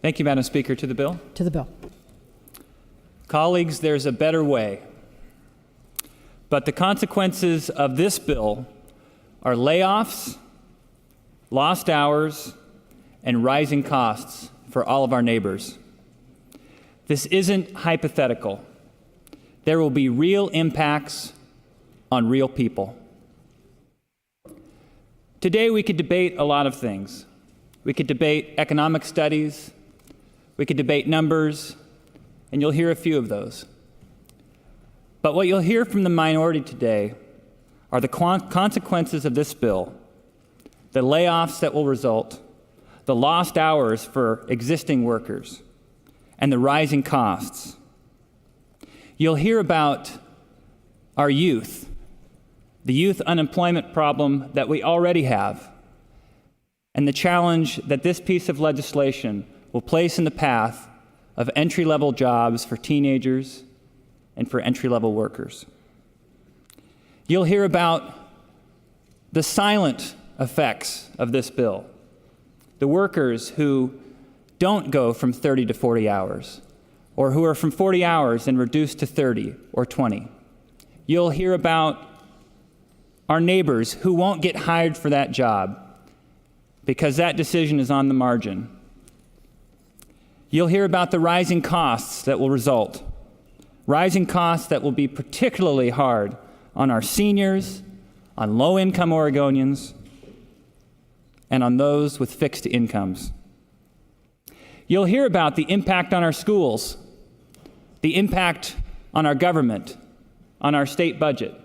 Thank you, Madam Speaker. To the bill? To the bill. Colleagues, there's a better way. But the consequences of this bill are layoffs, lost hours, and rising costs for all of our neighbors. This isn't hypothetical. There will be real impacts on real people. Today we could debate a lot of things. We could debate economic studies, we could debate numbers, and you'll hear a few of those. But what you'll hear from the minority today are the consequences of this bill, the layoffs that will result, the lost hours for existing workers, and the rising costs. You'll hear about our youth, the youth unemployment problem that we already have, and the challenge that this piece of legislation will place in the path of entry-level jobs for teenagers and for entry-level workers. You'll hear about the silent effects of this bill, the workers who don't go from 30 to 40 hours, or who are from 40 hours and reduced to 30 or 20. You'll hear about our neighbors who won't get hired for that job because that decision is on the margin. You'll hear about the rising costs that will result, rising costs that will be particularly hard on our seniors, on low-income Oregonians, and on those with fixed incomes. You'll hear about the impact on our schools, the impact on our government, on our state budget,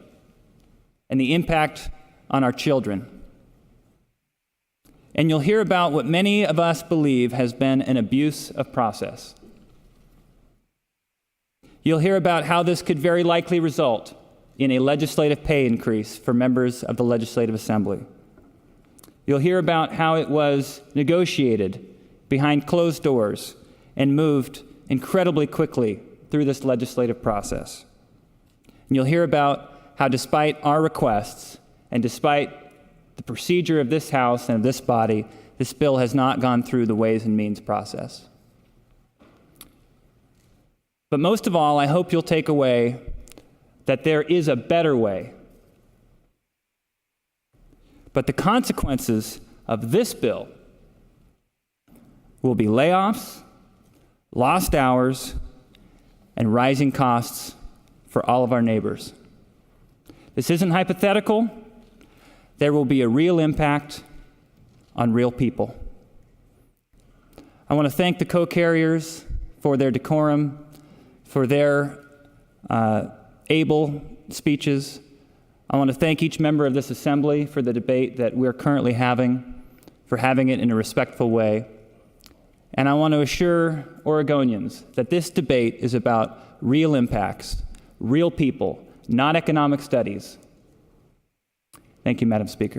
and the impact on our children. And you'll hear about what many of us believe has been an abuse of process. You'll hear about how this could very likely result in a legislative pay increase for members of the Legislative Assembly. You'll hear about how it was negotiated behind closed doors and moved incredibly quickly through this legislative process. And you'll hear about how despite our requests and despite the procedure of this House and of this body, this bill has not gone through the Ways and Means process. But most of all, I hope you'll take away that there is a better way. But the consequences of this bill will be layoffs, lost hours, and rising costs for all of our neighbors. This isn't hypothetical. There will be a real impact on real people. I want to thank the co-carriers for their decorum, for their able speeches. I want to thank each member of this assembly for the debate that we're currently having, for having it in a respectful way. And I want to assure Oregonians that this debate is about real impacts, real people, not economic studies. Thank you, Madam Speaker.